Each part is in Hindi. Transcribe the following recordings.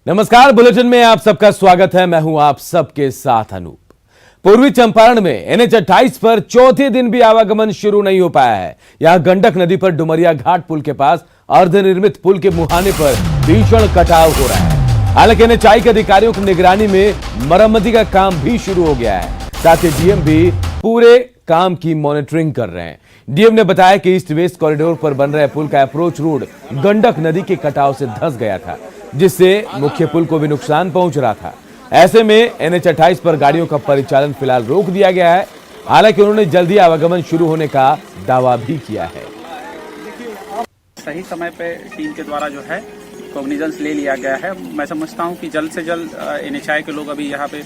नमस्कार, बुलेटिन में आप सबका स्वागत है। मैं हूं आप सबके साथ अनूप। पूर्वी चंपारण में NH 28 पर चौथे दिन भी आवागमन शुरू नहीं हो पाया है। यहां गंडक नदी पर डुमरिया घाट पुल के पास अर्धनिर्मित पुल के मुहाने पर भीषण कटाव हो रहा है। हालांकि NHAI के अधिकारियों की निगरानी में मरम्मती का काम भी शुरू हो गया है। साथ ही डीएम भी पूरे काम की मॉनिटरिंग कर रहे हैं। डीएम ने बताया कि ईस्ट वेस्ट कॉरिडोर पर बन रहे पुल का अप्रोच रोड गंडक नदी के कटाव से धंस गया था, जिससे मुख्य पुल को भी नुकसान पहुंच रहा था। ऐसे में NH 28 पर गाड़ियों का परिचालन फिलहाल रोक दिया गया है। हालांकि उन्होंने जल्दी आवागमन शुरू होने का दावा भी किया है। सही समय पे टीम के द्वारा जो है कॉग्निजेंस ले लिया गया है। मैं समझता हूं कि जल्द से जल्द NHAI के लोग अभी यहाँ पे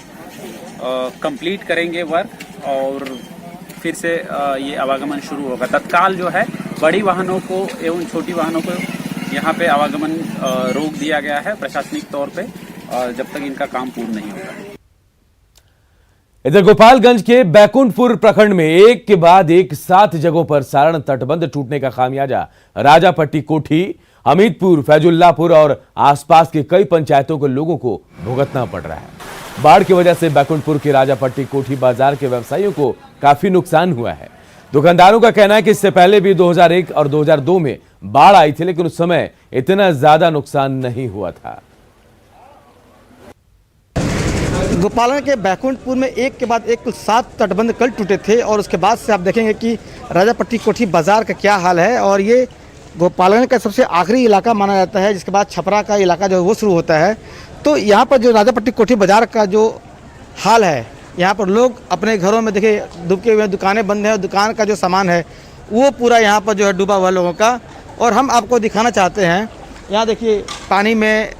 कंप्लीट करेंगे वर्क और फिर से ये आवागमन शुरू होगा। तत्काल जो है बड़ी वाहनों को एवं छोटी वाहनों को यहाँ पे आवागमन रोक दिया गया है प्रशासनिक तौर पे, जब तक इनका काम पूर्ण नहीं होगा। इधर गोपालगंज के बैकुंठपुर प्रखंड में एक के बाद एक 7 जगहों पर सारण तटबंध टूटने का खामियाजा राजापट्टी कोठी, हमीदपुर, फैजुल्लापुर और आसपास के कई पंचायतों के लोगों को भुगतना पड़ रहा है। बाढ़ की वजह से बैकुंठपुर के राजापट्टी कोठी बाजार के व्यवसायियों को काफी नुकसान हुआ है। दुकानदारों का कहना है कि इससे पहले भी 2001 और 2002 में बाढ़ आई थी, लेकिन उस समय इतना ज्यादा नुकसान नहीं हुआ था। गोपालगंज के बैकुंठपुर में एक के बाद एक कुल 7 तटबंध कल टूटे थे और उसके बाद से आप देखेंगे कि राजापट्टी कोठी बाजार का क्या हाल है। और ये गोपालगंज का सबसे आखिरी इलाका माना जाता है, जिसके बाद छपरा का इलाका जो वो शुरू होता है। तो यहाँ पर जो राजापट्टी कोठी बाजार का जो हाल है, यहाँ पर लोग अपने घरों में देखिए डूबे हुए, दुकानें बंद हैं और दुकान का जो सामान है वो पूरा यहाँ पर जो है डूबा हुआ लोगों का। और हम आपको दिखाना चाहते हैं, यहाँ देखिए पानी में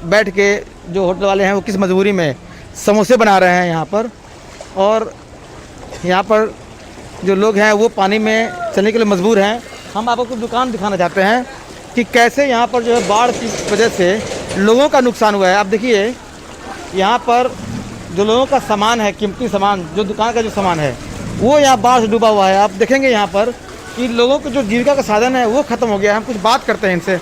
बैठ के जो होटल वाले हैं वो किस मजबूरी में समोसे बना रहे हैं यहाँ पर। और यहाँ पर जो लोग हैं वो पानी में चलने के लिए मजबूर हैं। हम आपको कुछ दुकान दिखाना चाहते हैं कि कैसे यहाँ पर जो है बाढ़ की वजह से लोगों का नुकसान हुआ है। आप देखिए यहाँ पर जो लोगों का सामान है, कीमती सामान, जो दुकान का जो सामान है वो यहाँ बाढ़ से डूबा हुआ है। आप देखेंगे यहाँ पर कि लोगों को जो जीविका का साधन है वो खत्म हो गया है। हम कुछ बात करते हैं इनसे।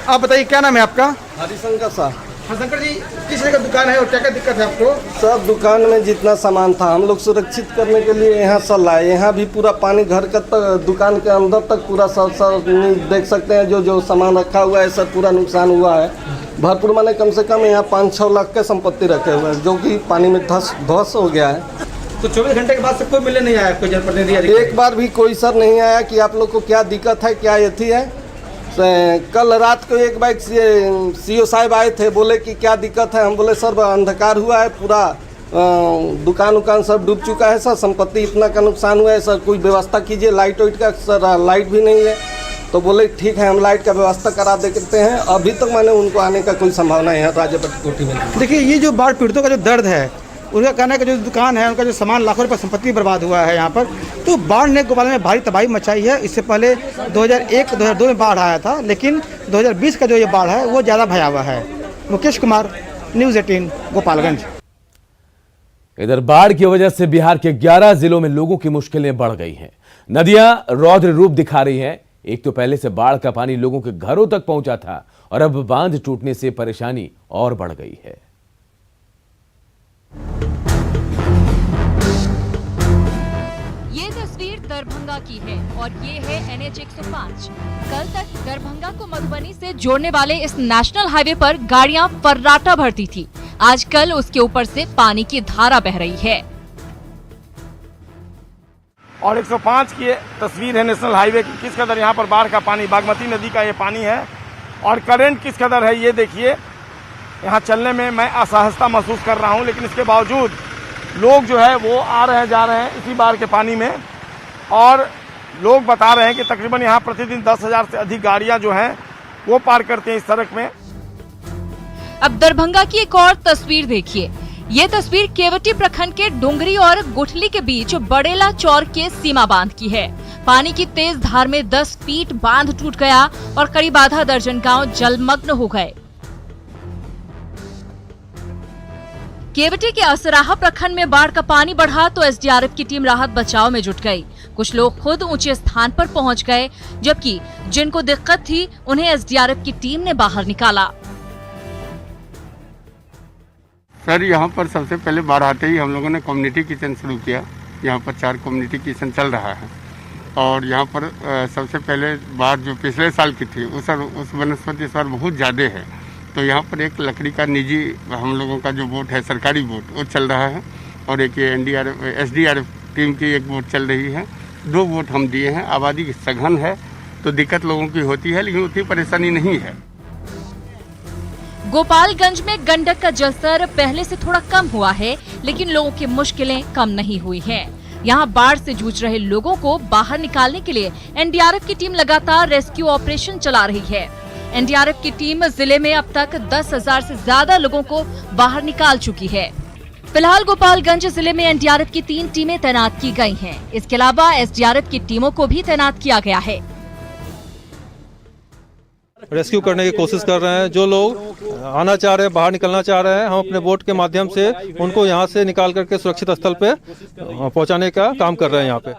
आप बताइए क्या नाम है आपका? हरिशंकर साहब। हाँ शंकर जी, किस तरह का दुकान है और क्या क्या दिक्कत है आपको? सब दुकान में जितना सामान था हम लोग सुरक्षित करने के लिए यहाँ सब लाए। यहाँ भी पूरा पानी घर का तक, दुकान के अंदर तक पूरा सब देख सकते हैं। जो सामान रखा हुआ है सब पूरा नुकसान हुआ है। भरपूर माने कम से कम यहाँ 5-6 लाख के संपत्ति रखे हुए हैं, जो कि पानी में धस हो गया है। तो 24 घंटे के बाद से कोई मिलने नहीं आया? कोई जनप्रतिनिधि एक बार भी कोई सर नहीं आया कि आप लोग को क्या दिक्कत है, क्या यथी है। कल रात को एक बाइक CO साहब आए थे, बोले कि क्या दिक्कत है। हम बोले सर अंधकार हुआ है, पूरा दुकान सब डूब चुका है सर, संपत्ति इतना का नुकसान हुआ है सर, कोई व्यवस्था कीजिए लाइट वाइट का। सर लाइट भी नहीं है। तो बोले ठीक है हम लाइट का व्यवस्था करा देते हैं। अभी तक मैंने उनको आने का कोई संभावना है राजापट्टी कोठी में। देखिए ये जो बाढ़ पीड़ितों का जो दर्द है, उनका कहना है कि जो दुकान है उनका जो सामान लाखों रुपये संपत्ति बर्बाद हुआ है यहाँ पर। तो बाढ़ ने गोपालगंज में भारी तबाही मचाई है। इससे पहले 2001-2002 में बाढ़ आया था, लेकिन 2020 का जो ये बाढ़ है वो ज़्यादा भयावह है। मुकेश कुमार, न्यूज़ 18 गोपालगंज। इधर बाढ़ की वजह से बिहार के 11 जिलों में लोगों की मुश्किलें बढ़ गई हैं। नदियां रौद्र रूप दिखा रही हैं। एक तो पहले से बाढ़ का पानी लोगों के घरों तक पहुंचा था और अब बांध टूटने से परेशानी और बढ़ गई है। ये तस्वीर दरभंगा की है और ये है NH 105। कल तक दरभंगा को मधुबनी से जोड़ने वाले इस नेशनल हाईवे पर गाड़ियां फर्राटा भरती थी। आजकल उसके ऊपर से पानी की धारा बह रही है। और 105 की तस्वीर है नेशनल हाईवे की। किस कदर यहाँ पर बाढ़ का पानी, बागमती नदी का ये पानी है और करंट किस कदर है ये देखिए। यहाँ चलने में मैं असहजता महसूस कर रहा हूँ, लेकिन इसके बावजूद लोग जो है वो आ रहे हैं जा रहे हैं इसी बाढ़ के पानी में। और लोग बता रहे हैं कि तकरीबन यहाँ प्रतिदिन 10,000 से अधिक गाड़ियाँ जो हैं वो पार करते हैं इस सड़क में। अब दरभंगा की एक और तस्वीर देखिए। ये तस्वीर केवटी प्रखंड के डुंगरी और गुठली के बीच बड़ेला चौर के सीमा बांध की है। पानी की तेज धार में 10 फीट बांध टूट गया और करीब आधा दर्जन गांव जलमग्न हो गए। केवटी के असराहा प्रखंड में बाढ़ का पानी बढ़ा तो SDRF की टीम राहत बचाव में जुट गई। कुछ लोग खुद ऊंचे स्थान पर पहुंच गए, जबकि जिनको दिक्कत थी उन्हें SDRF की टीम ने बाहर निकाला। सर यहाँ पर सबसे पहले बाढ़ आते ही हम लोगों ने कम्युनिटी किचन शुरू किया। यहाँ पर 4 कम्युनिटी किचन चल रहा है और यहाँ पर सबसे पहले बाढ़ जो पिछले साल की थी उस वनस्पति इस बार बहुत ज़्यादा है, तो यहाँ पर एक लकड़ी का निजी हम लोगों का जो बोट है, सरकारी बोट, वो चल रहा है और एक NDRF SDRF टीम की एक बोट चल रही है। 2 बोट हम दिए हैं। आबादी सघन है तो दिक्कत लोगों की होती है, लेकिन उतनी परेशानी नहीं है। गोपालगंज में गंडक का जलस्तर पहले से थोड़ा कम हुआ है, लेकिन लोगों की मुश्किलें कम नहीं हुई हैं। यहाँ बाढ़ से जूझ रहे लोगों को बाहर निकालने के लिए NDRF की टीम लगातार रेस्क्यू ऑपरेशन चला रही है। NDRF की टीम जिले में अब तक 10,000 से ज्यादा लोगों को बाहर निकाल चुकी है। फिलहाल गोपालगंज जिले में NDRF की 3 टीमें तैनात की गई हैं। इसके अलावा SDRF की टीमों को भी तैनात किया गया है। रेस्क्यू करने की कोशिश कर रहे हैं। जो लोग आना चाह रहे हैं, बाहर निकलना चाह रहे हैं, हम अपने बोट के माध्यम से उनको यहां से निकाल करके सुरक्षित स्थल पे पहुंचाने का काम कर रहे हैं। यहाँ पे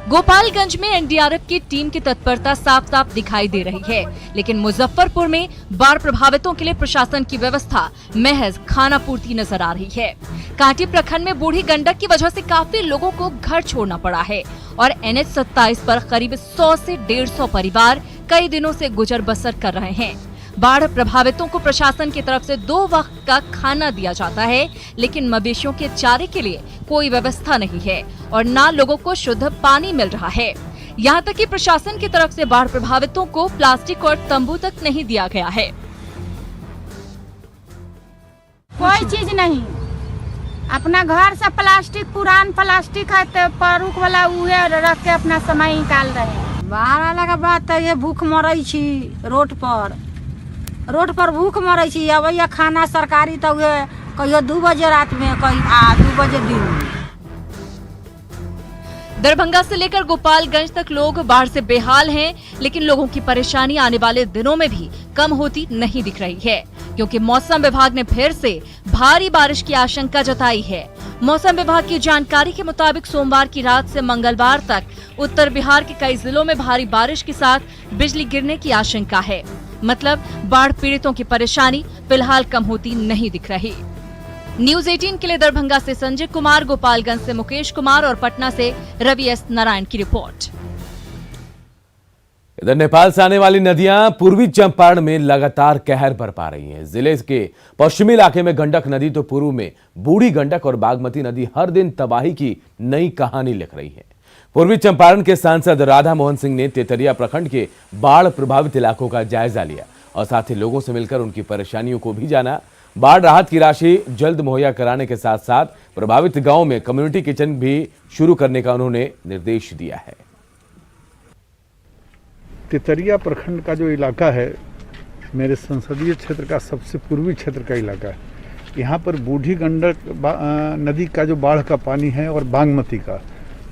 गोपालगंज में NDRF की टीम की तत्परता साफ साफ दिखाई दे रही है, लेकिन मुजफ्फरपुर में बाढ़ प्रभावितों के लिए प्रशासन की व्यवस्था महज खाना पूर्ति नजर आ रही है। कांटी प्रखंड में बूढ़ी गंडक की वजह से काफी लोगों को घर छोड़ना पड़ा है और NH 27 पर करीब 100 से 150 परिवार कई दिनों से गुजर बसर कर रहे हैं। बाढ़ प्रभावितों को प्रशासन की तरफ से 2 वक्त का खाना दिया जाता है, लेकिन मवेशियों के चारे के लिए कोई व्यवस्था नहीं है और न लोगों को शुद्ध पानी मिल रहा है। यहाँ तक कि प्रशासन की तरफ से बाढ़ प्रभावितों को प्लास्टिक और तंबू तक नहीं दिया गया है। कोई चीज नहीं, अपना घर से प्लास्टिक, पुरान प्लास्टिक है तो परुक वाला उहे रख के अपना समय निकाल रहे हैं। बाहर आने के बाद तो ये भूख मरै छी रोड पर भूख मरै छी। अब ये खाना सरकारी तो कहियो 2 बजे रात में, कहीं 2 बजे दिन में। दरभंगा से लेकर गोपालगंज तक लोग बाढ़ से बेहाल हैं, लेकिन लोगों की परेशानी आने वाले दिनों में भी कम होती नहीं दिख रही है, क्योंकि मौसम विभाग ने फिर से भारी बारिश की आशंका जताई है। मौसम विभाग की जानकारी के मुताबिक सोमवार की रात से मंगलवार तक उत्तर बिहार के कई जिलों में भारी बारिश के साथ बिजली गिरने की आशंका है। मतलब बाढ़ पीड़ितों की परेशानी फिलहाल कम होती नहीं दिख रही। न्यूज़ 18 के लिए दरभंगा से संजय कुमार, गोपालगंज से मुकेश कुमार और पटना से रवि एस नारायण की रिपोर्ट। इधर नेपाल से आने वाली नदियां पूर्वी चंपारण में लगातार कहर बरपा रही हैं। जिले के पश्चिमी इलाके में गंडक नदी तो पूर्व में बूढ़ी गंडक और बागमती नदी हर दिन तबाही की नई कहानी लिख रही है। पूर्वी चंपारण के सांसद राधा मोहन सिंह ने तेतरिया प्रखंड के बाढ़ प्रभावित इलाकों का जायजा लिया और साथ ही लोगों से मिलकर उनकी परेशानियों को भी जाना। बाढ़ राहत की राशि जल्द मुहैया कराने के साथ साथ प्रभावित गांव में कम्युनिटी किचन भी शुरू करने का उन्होंने निर्देश दिया है। तेतरिया प्रखंड का जो इलाका है मेरे संसदीय क्षेत्र का सबसे पूर्वी क्षेत्र का इलाका है। यहाँ पर बूढ़ी गंडक नदी का जो बाढ़ का पानी है और बागमती का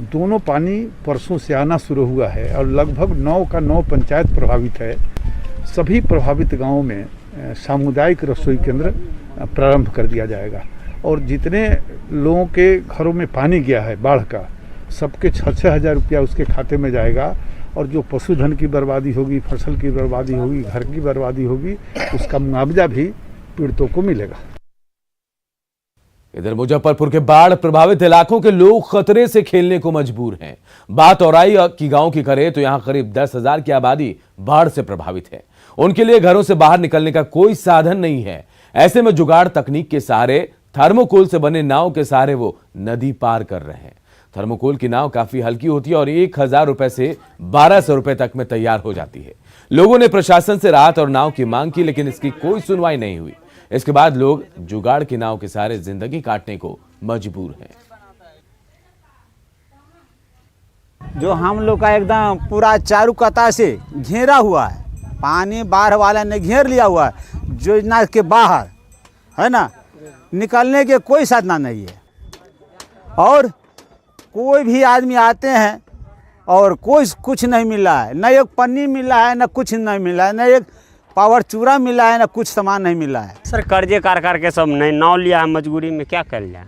दोनों पानी परसों से आना शुरू हुआ है और लगभग 9 का 9 पंचायत प्रभावित है। सभी प्रभावित गांवों में सामुदायिक रसोई केंद्र प्रारंभ कर दिया जाएगा और जितने लोगों के घरों में पानी गया है बाढ़ का, सबके 6-6 हज़ार रुपया उसके खाते में जाएगा और जो पशुधन की बर्बादी होगी, फसल की बर्बादी होगी, घर की बर्बादी होगी, उसका मुआवजा भी पीड़ितों को मिलेगा। इधर मुजफ्फरपुर के बाढ़ प्रभावित इलाकों के लोग खतरे से खेलने को मजबूर हैं। बात औराई की गांव की करें तो यहां करीब 10,000 की आबादी बाढ़ से प्रभावित है। उनके लिए घरों से बाहर निकलने का कोई साधन नहीं है। ऐसे में जुगाड़ तकनीक के सहारे थर्मोकोल से बने नाव के सहारे वो नदी पार कर रहे हैं। थर्मोकोल की नाव काफी हल्की होती है और 1,000 रुपए से 1,200 रुपए तक में तैयार हो जाती है। लोगों ने प्रशासन से राहत और नाव की मांग की, लेकिन इसकी कोई सुनवाई नहीं हुई। इसके बाद लोग जुगाड़ की नाव के सहारे जिंदगी काटने को मजबूर हैं। जो हम लोग का एकदम पूरा चारों कता से घेरा हुआ है, पानी बाढ़ वाला ने घेर लिया हुआ है, योजना के बाहर है ना, निकलने के कोई साधन नहीं है। और कोई भी आदमी आते हैं और कोई कुछ नहीं मिल रहा है, न एक पन्नी मिल रहा है, न कुछ नहीं मिल रहा है, न एक पावर चूरा मिला है, ना कुछ सामान नहीं मिला है। सर कर्जे कार के सब नहीं नाव लिया है, मजबूरी में क्या कर लिया।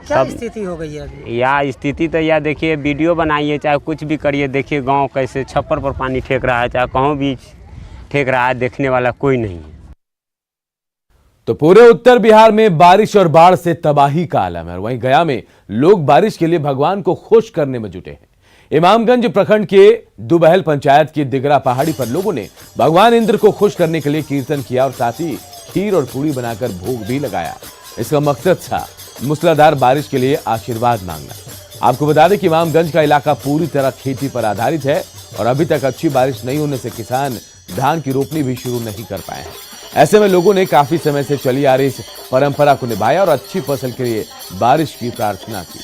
क्या स्थिति हो गई है अभी? या स्थिति तो या देखिए वीडियो बनाइए चाहे कुछ भी करिए, देखिए गांव कैसे छप्पर पर पानी ठेक रहा है, चाहे कहूँ भी ठेक रहा है, देखने वाला कोई नहीं है। तो पूरे उत्तर बिहार में बारिश और बाढ़ से तबाही का आलम है। वहीं गया में लोग बारिश के लिए भगवान को खुश करने में जुटे हैं। इमामगंज प्रखंड के दुबहल पंचायत की दिगरा पहाड़ी पर लोगों ने भगवान इंद्र को खुश करने के लिए कीर्तन किया और साथ ही खीर और पूरी बनाकर भोग भी लगाया। इसका मकसद था मूसलाधार बारिश के लिए आशीर्वाद मांगना। आपको बता दें कि इमामगंज का इलाका पूरी तरह खेती पर आधारित है और अभी तक अच्छी बारिश नहीं होने से किसान धान की रोपनी भी शुरू नहीं कर पाए हैं। ऐसे में लोगों ने काफी समय से चली आ रही इस परंपरा को निभाया और अच्छी फसल के लिए बारिश की प्रार्थना की।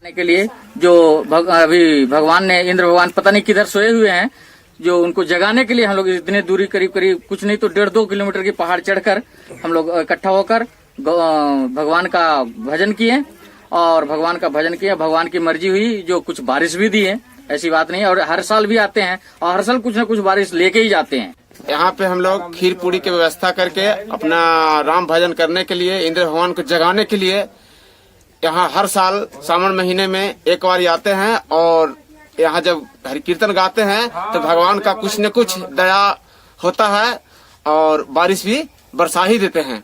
के लिए जो अभी भगवान ने इंद्र भगवान पता नहीं किधर सोए हुए हैं, जो उनको जगाने के लिए हम लोग इतने दूरी करीब कुछ नहीं तो 1.5-2 किलोमीटर की पहाड़ चढ़कर हम लोग इकट्ठा होकर भगवान का भजन किए और भगवान का भजन किया। भगवान की मर्जी हुई, जो कुछ बारिश भी दी है, ऐसी बात नहीं है। और हर साल भी आते हैं और हर साल कुछ न कुछ बारिश लेके ही जाते हैं। यहाँ पे हम लोग खीर पूरी की व्यवस्था करके अपना राम भजन करने के लिए, इंद्र भगवान को जगाने के लिए यहाँ हर साल सावन महीने में एक बार आते हैं और यहाँ जब हरि कीर्तन गाते हैं तो भगवान का कुछ न कुछ दया होता है और बारिश भी बरसा ही देते हैं।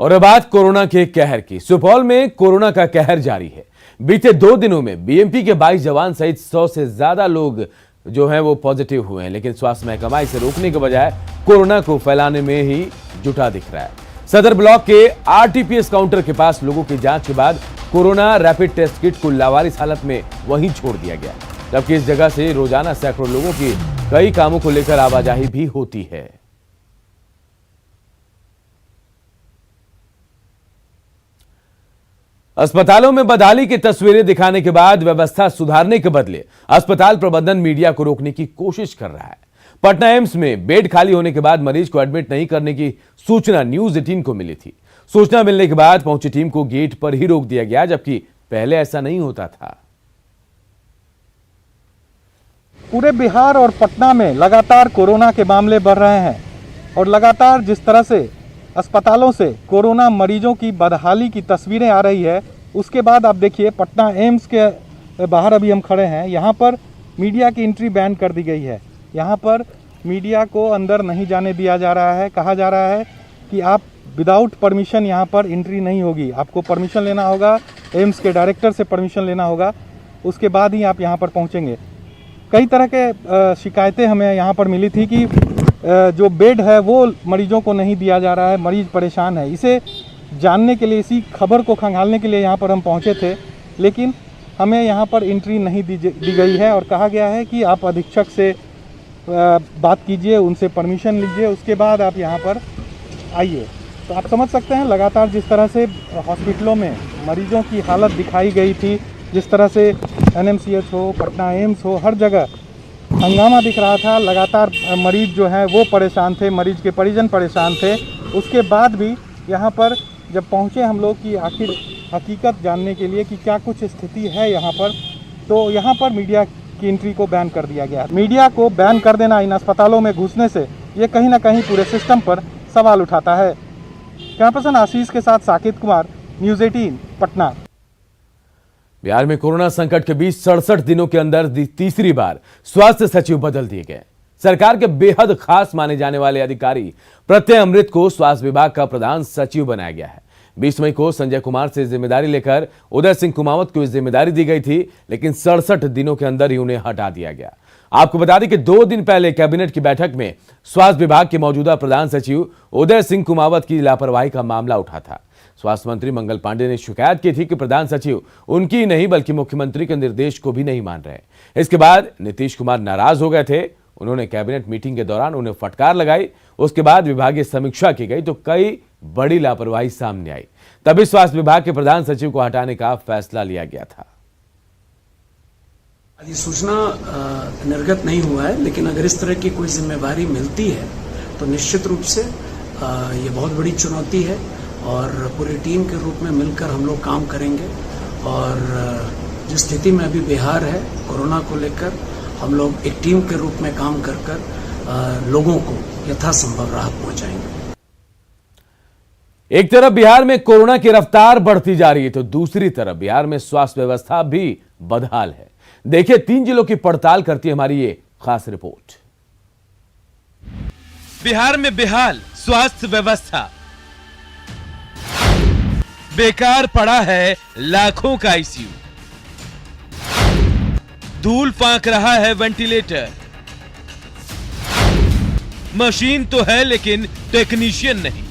और अब बात कोरोना के कहर की। सुपौल में कोरोना का कहर जारी है। बीते 2 दिनों में बीएमपी के 22 जवान सहित 100 से ज्यादा लोग जो हैं वो पॉजिटिव हुए हैं, लेकिन स्वास्थ्य महकमा इसे रोकने के बजाय कोरोना को फैलाने में ही जुटा दिख रहा है। सदर ब्लॉक के आरटीपीएस काउंटर के पास लोगों की जांच के बाद कोरोना रैपिड टेस्ट किट को लावारिस हालत में वहीं छोड़ दिया गया, जबकि इस जगह से रोजाना सैकड़ों लोगों की कई कामों को लेकर आवाजाही भी होती है। अस्पतालों में बदहाली की तस्वीरें दिखाने के बाद व्यवस्था सुधारने के बदले अस्पताल प्रबंधन मीडिया को रोकने की कोशिश कर रहा है। पटना एम्स में बेड खाली होने के बाद मरीज को एडमिट नहीं करने की सूचना न्यूज 18 को मिली थी। सूचना मिलने के बाद पहुंची टीम को गेट पर ही रोक दिया गया, जबकि पहले ऐसा नहीं होता था। पूरे बिहार और पटना में लगातार कोरोना के मामले बढ़ रहे हैं और लगातार जिस तरह से अस्पतालों से कोरोना मरीजों की बदहाली की तस्वीरें आ रही है, उसके बाद आप देखिए पटना एम्स के बाहर अभी हम खड़े हैं। यहाँ पर मीडिया की एंट्री बैन कर दी गई है। यहाँ पर मीडिया को अंदर नहीं जाने दिया जा रहा है। कहा जा रहा है कि आप विदाउट परमिशन यहाँ पर एंट्री नहीं होगी, आपको परमिशन लेना होगा, एम्स के डायरेक्टर से परमिशन लेना होगा, उसके बाद ही आप यहाँ पर पहुँचेंगे। कई तरह के शिकायतें हमें यहाँ पर मिली थी कि जो बेड है वो मरीजों को नहीं दिया जा रहा है, मरीज परेशान है। इसे जानने के लिए, इसी खबर को खंगालने के लिए यहाँ पर हम पहुँचे थे, लेकिन हमें यहाँ पर एंट्री नहीं दी गई है और कहा गया है कि आप अधीक्षक से बात कीजिए, उनसे परमिशन लीजिए, उसके बाद आप यहाँ पर आइए। तो आप समझ सकते हैं लगातार जिस तरह से हॉस्पिटलों में मरीजों की हालत दिखाई गई थी, जिस तरह से एनएमसीएच हो, पटना एम्स हो, हर जगह हंगामा दिख रहा था। लगातार मरीज जो हैं वो परेशान थे, मरीज के परिजन परेशान थे। उसके बाद भी यहाँ पर जब पहुँचे हम लोग कि आखिर हकीकत जानने के लिए कि क्या कुछ स्थिति है यहाँ पर, तो यहाँ पर मीडिया की एंट्री को बैन कर दिया गया। मीडिया को बैन कर देना इन अस्पतालों में घुसने से ये कहीं ना कहीं पूरे सिस्टम पर सवाल उठाता है। कैमरा पर्सन आशीष के साथ साकिब कुमार, न्यूज 18 पटना। बिहार में कोरोना संकट के बीच 67 दिनों के अंदर तीसरी बार स्वास्थ्य सचिव बदल दिए गए। सरकार के बेहद खास माने जाने वाले अधिकारी प्रत्यय अमृत को स्वास्थ्य विभाग का प्रधान सचिव बनाया गया है। 20 मई को संजय कुमार से जिम्मेदारी लेकर उदय सिंह कुमावत को जिम्मेदारी दी गई थी, लेकिन 67 दिनों के अंदर ही उन्हें हटा दिया गया। आपको बता दें कि 2 दिन पहले कैबिनेट की बैठक में स्वास्थ्य विभाग के मौजूदा प्रधान सचिव उदय सिंह कुमावत की लापरवाही का मामला उठा था। स्वास्थ्य मंत्री मंगल पांडे ने शिकायत की थी कि प्रधान सचिव उनकी नहीं बल्कि मुख्यमंत्री के निर्देश को भी नहीं मान रहे। इसके बाद नीतीश कुमार नाराज हो गए थे। उन्होंने कैबिनेट मीटिंग के दौरान उन्हें फटकार लगाई। उसके बाद विभागीय समीक्षा की गई तो कई बड़ी लापरवाही सामने आई। तभी स्वास्थ्य विभाग के प्रधान सचिव को हटाने का फैसला लिया गया था। अधिसूचना निर्गत नहीं हुआ है, लेकिन अगर इस तरह की कोई जिम्मेवारी मिलती है तो निश्चित रूप से ये बहुत बड़ी चुनौती है और पूरी टीम के रूप में मिलकर हम लोग काम करेंगे। और जिस स्थिति में अभी बिहार है कोरोना को लेकर, हम लोग एक टीम के रूप में काम कर लोगों को यथासंभव राहत पहुंचाएंगे। एक तरफ बिहार में कोरोना की रफ्तार बढ़ती जा रही है तो दूसरी तरफ बिहार में स्वास्थ्य व्यवस्था भी बदहाल है। देखिए 3 जिलों की पड़ताल करती है हमारी ये खास रिपोर्ट। बिहार में बेहाल स्वास्थ्य व्यवस्था, बेकार पड़ा है लाखों का आईसीयू, धूल फांक रहा है वेंटिलेटर, मशीन तो है लेकिन टेक्नीशियन नहीं।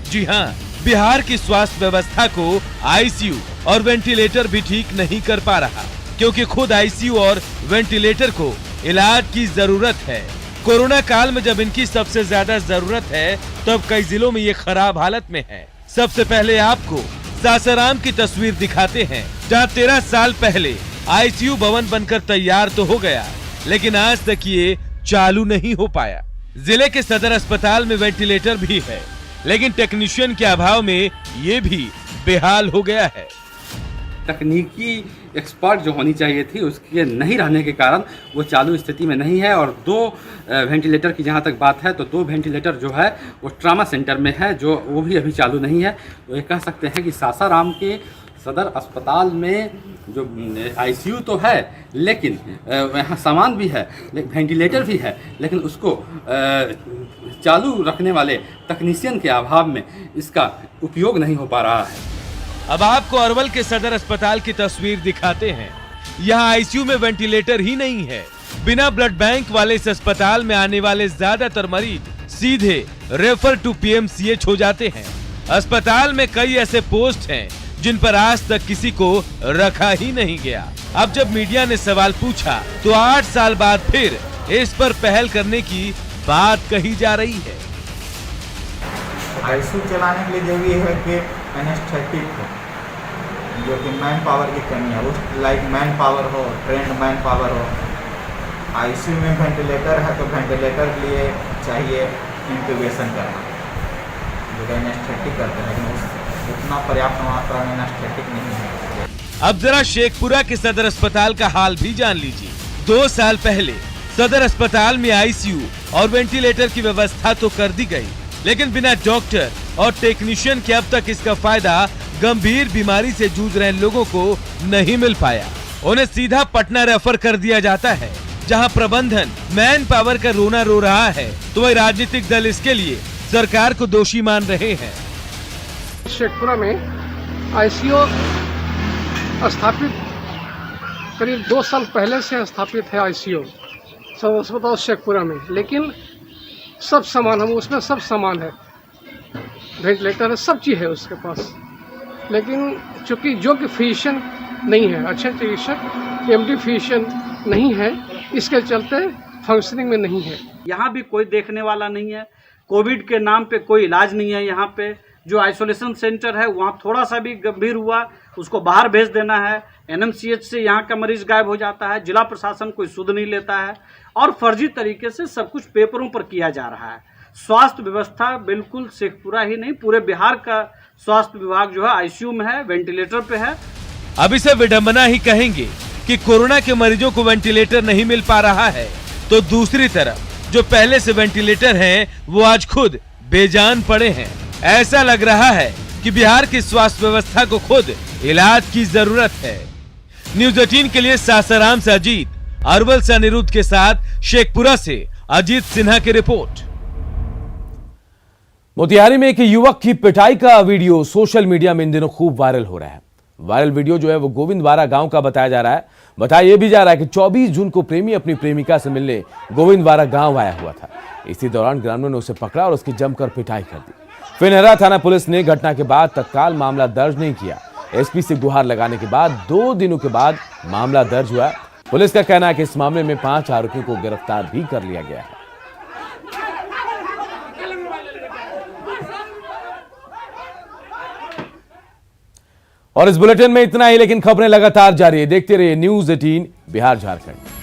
जी हां, बिहार की स्वास्थ्य व्यवस्था को आईसीयू और वेंटिलेटर भी ठीक नहीं कर पा रहा, क्योंकि खुद आईसीयू और वेंटिलेटर को इलाज की जरूरत है। कोरोना काल में जब इनकी सबसे ज्यादा जरूरत है तब कई जिलों में ये खराब हालत में है। सबसे पहले आपको सासाराम की तस्वीर दिखाते हैं, जहां 13 साल पहले आईसीयू भवन बनकर तैयार तो हो गया, लेकिन आज तक ये चालू नहीं हो पाया। जिले के सदर अस्पताल में वेंटिलेटर भी है, लेकिन टेक्नीशियन के अभाव में ये भी बेहाल हो गया है। तकनीकी एक्सपर्ट जो होनी चाहिए थी उसके नहीं रहने के कारण वो चालू स्थिति में नहीं है। और 2 वेंटिलेटर की जहाँ तक बात है तो 2 वेंटिलेटर जो है वो ट्रामा सेंटर में है, जो वो भी अभी चालू नहीं है। तो ये कह सकते हैं कि सासाराम के सदर अस्पताल में जो आईसीयू तो है, लेकिन यहाँ सामान भी है, वेंटिलेटर भी है, लेकिन उसको चालू रखने वाले तकनीशियन के अभाव में इसका उपयोग नहीं हो पा रहा है। अब आपको अरवल के सदर अस्पताल की तस्वीर दिखाते हैं। यहाँ आईसीयू में वेंटिलेटर ही नहीं है। बिना ब्लड बैंक वाले इस अस्पताल में आने वाले ज्यादातर मरीज सीधे रेफर टू पीएमसीएच हो जाते हैं। अस्पताल में कई ऐसे पोस्ट हैं जिन पर आज तक किसी को रखा ही नहीं गया। अब जब मीडिया ने सवाल पूछा तो 8 साल बाद फिर इस पर पहल करने की बात कही जा रही है। आईसीयू चलाने के लिए जरूरी है कि एनेस्थेटिक हो, जो कि मैन पावर की कमी है, उस लाइक मैन पावर हो, ट्रेंड मैन पावर हो। आईसीयू में वेंटिलेटर है तो वेंटिलेटर के लिए चाहिए इंट्यूबेशन करना, जो एनेस्थेटिक करते हैं, लेकिन उतना पर्याप्त मात्रा में एनेस्थेटिक नहीं है। अब जरा शेखपुरा के सदर अस्पताल का हाल भी जान लीजिए। 2 साल पहले सदर अस्पताल में आईसीयू और वेंटिलेटर की व्यवस्था तो कर दी गई, लेकिन बिना डॉक्टर और टेक्नीशियन के अब तक इसका फायदा गंभीर बीमारी से जूझ रहे लोगों को नहीं मिल पाया। उन्हें सीधा पटना रेफर कर दिया जाता है, जहां प्रबंधन मैन पावर का रोना रो रहा है, तो वही राजनीतिक दल इसके लिए सरकार को दोषी मान रहे हैं। शेखपुरा में आईसीयू स्थापित करीब 2 साल पहले से स्थापित है आईसीयू सब अस्पताल शेखपुरा में, लेकिन सब सामान हम उसमें सब सामान है, वेंटिलेटर है, सब चीज़ है उसके पास, लेकिन चूँकि जो कि फिजिशियन नहीं है, अच्छे चिकित्सक एमडी फिजिशियन नहीं है, इसके चलते फंक्शनिंग में नहीं है। यहाँ भी कोई देखने वाला नहीं है, कोविड के नाम पे कोई इलाज नहीं है। यहाँ पे जो आइसोलेशन सेंटर है वहाँ थोड़ा सा भी गंभीर हुआ उसको बाहर भेज देना है, एनएमसीएच से यहाँ का मरीज गायब हो जाता है, जिला प्रशासन कोई सुध नहीं लेता है और फर्जी तरीके से सब कुछ पेपरों पर किया जा रहा है। स्वास्थ्य व्यवस्था बिल्कुल शेखपुरा ही नहीं पूरे बिहार का स्वास्थ्य विभाग जो है आईसीयू में है, वेंटिलेटर पे है। अब इसे विडंबना ही कहेंगे कि कोरोना के मरीजों को वेंटिलेटर नहीं मिल पा रहा है, तो दूसरी तरफ जो पहले से वेंटिलेटर हैं वो आज खुद बेजान पड़े हैं। ऐसा लग रहा है कि बिहार की स्वास्थ्य व्यवस्था को खुद इलाज की जरूरत है। न्यूज़ 18 के लिए सासाराम से अजीत, अरवल से अनिरुद्ध के साथ शेखपुरा से अजीत सिन्हा की रिपोर्ट। मोतिहारी में एक युवक की पिटाई का वीडियो सोशल मीडिया में इन दिनों खूब वायरल हो रहा है। वायरल वीडियो जो है वो गोविंदवारा गांव का बताया जा रहा है। बताया यह भी जा रहा है कि 24 जून को प्रेमी अपनी प्रेमिका से मिलने गोविंदवारा गांव आया हुआ था। इसी दौरान ग्रामीणों ने उसे पकड़ा और उसकी जमकर पिटाई कर दी। फिनहरा थाना पुलिस ने घटना के बाद तत्काल मामला दर्ज नहीं किया। एसपी से गुहार लगाने के बाद 2 दिनों के बाद मामला दर्ज हुआ। पुलिस का कहना है कि इस मामले में 5 आरोपियों को गिरफ्तार भी कर लिया गया है। और इस बुलेटिन में इतना ही, लेकिन खबरें लगातार जारी है। देखते रहिए न्यूज़ 18 बिहार झारखंड।